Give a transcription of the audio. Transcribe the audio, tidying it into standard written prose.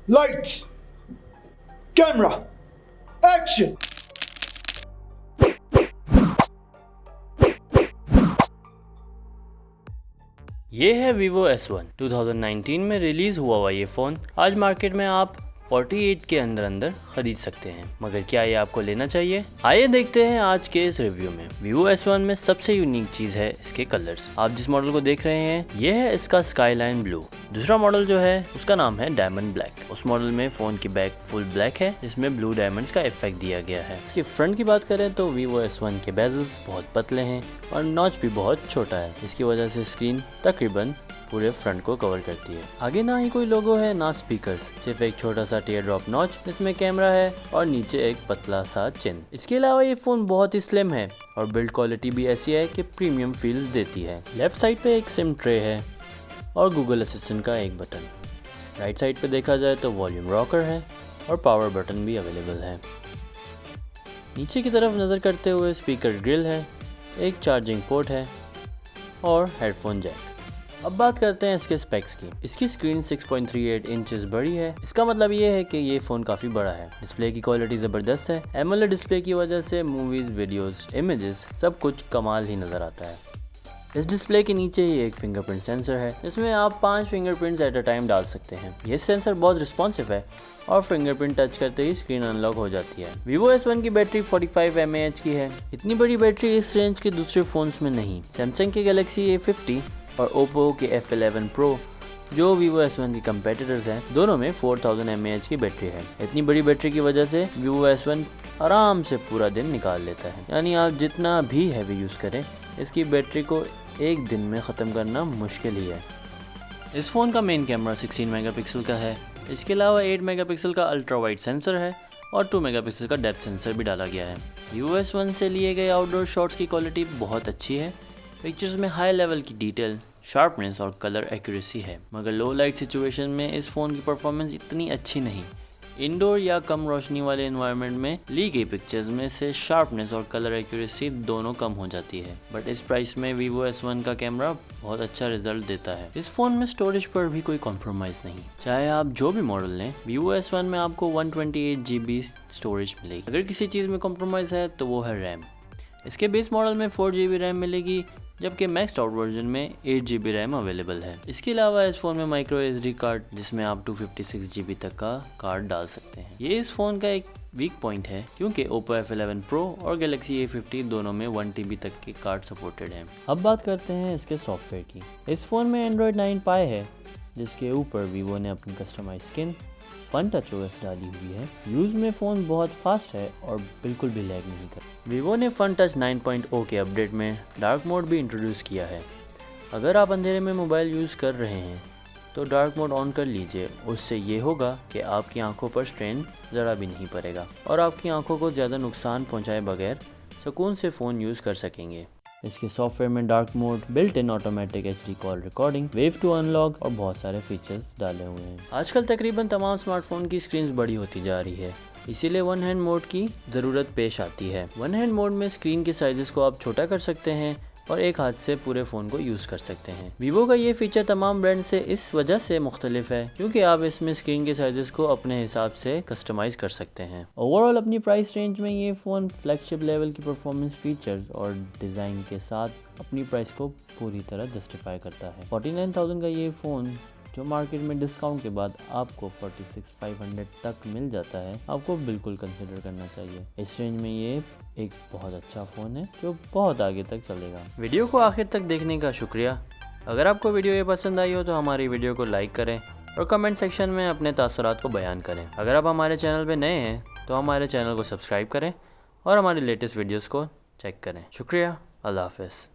Lights, camera, action! ये है Vivo S1 2019 में रिलीज हुआ ये फ़ोन आज मार्केट में आप 48 के अंदर खरीद सकते हैं। मगर क्या ये आपको लेना चाहिए? आइए देखते हैं आज के इस रिव्यू में। Vivo S1 में सबसे यूनिक चीज़ है इसके कलर्स। आप जिस मॉडल को देख रहे हैं ये है इसका स्काईलाइन ब्लू। दूसरा मॉडल जो है उसका नाम है डायमंड ब्लैक। उस मॉडल में फ़ोन की बैक फुल ब्लैक है जिसमें ब्लू डायमंड्स का इफेक्ट दिया गया है। इसके फ्रंट की बात करें तो Vivo S1 के बेजल्स बहुत पतले हैं और नॉच भी बहुत छोटा है। इसकी वजह से स्क्रीन तकरीबन पूरे फ्रंट को कवर करती है। आगे ना ही कोई लोगो है ना स्पीकर्स, सिर्फ एक छोटा सा टीयर ड्रॉप नॉच जिसमें कैमरा है और नीचे एक पतला सा चिन। इसके अलावा ये फोन बहुत ही स्लिम है और बिल्ड क्वालिटी भी ऐसी है कि प्रीमियम फील्स देती है। लेफ्ट साइड पे एक सिम ट्रे है और गूगल असिस्टेंट का एक बटन। राइट साइड पे देखा जाए तो वॉल्यूम रॉकर है और पावर बटन भी अवेलेबल है। नीचे की तरफ नज़र करते हुए स्पीकर ग्रिल है, एक चार्जिंग पोर्ट है और हेडफोन जैक। अब बात करते हैं इसके स्पेक्स की। इसकी स्क्रीन 6.38 इंचेस बड़ी है। इसका मतलब ये है कि ये फ़ोन काफ़ी बड़ा है। डिस्प्ले की क्वालिटी ज़बरदस्त है। एमोलेड डिस्प्ले की वजह से मूवीज़, वीडियोस, इमेजेस सब कुछ कमाल ही नज़र आता है। इस डिस्प्ले के नीचे ही एक फिंगरप्रिंट सेंसर है जिसमें आप 5 फिंगरप्रिंट्स एट अ टाइम डाल सकते हैं। ये सेंसर बहुत रिस्पॉन्सिव है और फिंगरप्रिंट टच करते ही स्क्रीन अनलॉक हो जाती है। Vivo S1 की बैटरी 45 mAh की है। इतनी बड़ी बैटरी इस रेंज के दूसरे फ़ोन्स में नहीं। सैमसंग के गैलेक्सी A50 और ओप्पो के F11 Pro जो Vivo S1 के कंपेटिटर्स हैं, दोनों में 4000 mAh की बैटरी है। इतनी बड़ी बैटरी की वजह से Vivo S1 आराम से पूरा दिन निकाल लेता है। यानी आप जितना भी हैवी यूज़ करें इसकी बैटरी को एक दिन में ख़त्म करना मुश्किल ही है। इस फ़ोन का मेन कैमरा 16 मेगापिक्सल का है। इसके अलावा 8 मेगापिक्सल का अल्ट्रा वाइड सेंसर है और 2 मेगापिक्सल का डेप्थ सेंसर भी डाला गया है। Vivo S1 से लिए गए आउटडोर शॉट्स की क्वालिटी बहुत अच्छी है। पिक्चर्स में हाई लेवल की डिटेल, शार्पनेस और कलर एक्यूरेसी है। मगर लो लाइट सिचुएशन में इस फ़ोन की परफॉर्मेंस इतनी अच्छी नहीं। इंडोर या कम रोशनी वाले एनवायरनमेंट में ली गई पिक्चर्स में से शार्पनेस और कलर एक्यूरेसी दोनों कम हो जाती है। बट इस प्राइस में Vivo S1 का कैमरा बहुत अच्छा रिजल्ट देता है। इस फ़ोन में स्टोरेज पर भी कोई कॉम्प्रोमाइज़ नहीं। चाहे आप जो भी मॉडल लें, Vivo S1 में आपको 128 GB स्टोरेज मिलेगी। अगर किसी चीज़ में कॉम्प्रोमाइज़ है तो वो है रैम। इसके बेस मॉडल में 4 GB रैम मिलेगी जबकि मैक्स्ड आउट वर्जन में 8 GB रैम अवेलेबल है। इसके अलावा इस फ़ोन में माइक्रो SD कार्ड जिसमें आप 256 GB तक का कार्ड डाल सकते हैं। ये इस फ़ोन का एक वीक पॉइंट है क्योंकि Oppo F11 Pro और Galaxy A50 दोनों में 1 TB तक के कार्ड सपोर्टेड हैं। अब बात करते हैं इसके सॉफ्टवेयर की। इस फ़ोन में Android 9 Pie है जिसके ऊपर Vivo ने अपनी customize skin fun touch OS डाली हुई है। यूज़ में फ़ोन बहुत फास्ट है और बिल्कुल भी लैग नहीं करता। Vivo ने फन टच 9.0 के अपडेट में डार्क मोड भी इंट्रोड्यूस किया है। अगर आप अंधेरे में मोबाइल यूज़ कर रहे हैं तो डार्क मोड ऑन कर लीजिए। उससे ये होगा कि आपकी आंखों पर स्ट्रेन ज़रा भी नहीं पड़ेगा और आपकी आंखों को ज़्यादा नुकसान पहुँचाए बगैर सुकून से फ़ोन यूज़ कर सकेंगे। इसके सॉफ्टवेयर में dark mode, built in automatic HD call recording, wave to unlock और बहुत सारे फीचर्स डाले हुए हैं। आजकल तकरीबन तमाम स्मार्टफोन की स्क्रीन्स बड़ी होती जा रही है, इसीलिए वन हैंड मोड की ज़रूरत पेश आती है। वन हैंड मोड में स्क्रीन के साइजेस को आप छोटा कर सकते हैं और एक हाथ से पूरे फ़ोन को यूज़ कर सकते हैं। Vivo का ये फीचर तमाम ब्रांड से इस वजह से मुख्तलिफ है क्योंकि आप इसमें स्क्रीन के साइजेस को अपने हिसाब से कस्टमाइज़ कर सकते हैं। ओवरऑल अपनी प्राइस रेंज में ये फ़ोन फ्लैगशिप लेवल की परफॉर्मेंस फीचर्स और डिज़ाइन के साथ अपनी प्राइस को पूरी तरह जस्टिफाई करता है। 49,000 का ये फ़ोन जो मार्केट में डिस्काउंट के बाद आपको 46,500 तक मिल जाता है, आपको बिल्कुल कंसिडर करना चाहिए। इस रेंज में ये एक बहुत अच्छा फ़ोन है जो बहुत आगे तक चलेगा। वीडियो को आखिर तक देखने का शुक्रिया। अगर आपको वीडियो ये पसंद आई हो तो हमारी वीडियो को लाइक करें और कमेंट सेक्शन में अपने तासुरात को बयान करें। अगर आप हमारे चैनल पर नए हैं तो हमारे चैनल को सब्सक्राइब करें और हमारी लेटेस्ट वीडियोज़ को चेक करें। शुक्रिया। अल्लाह हाफ़िज़।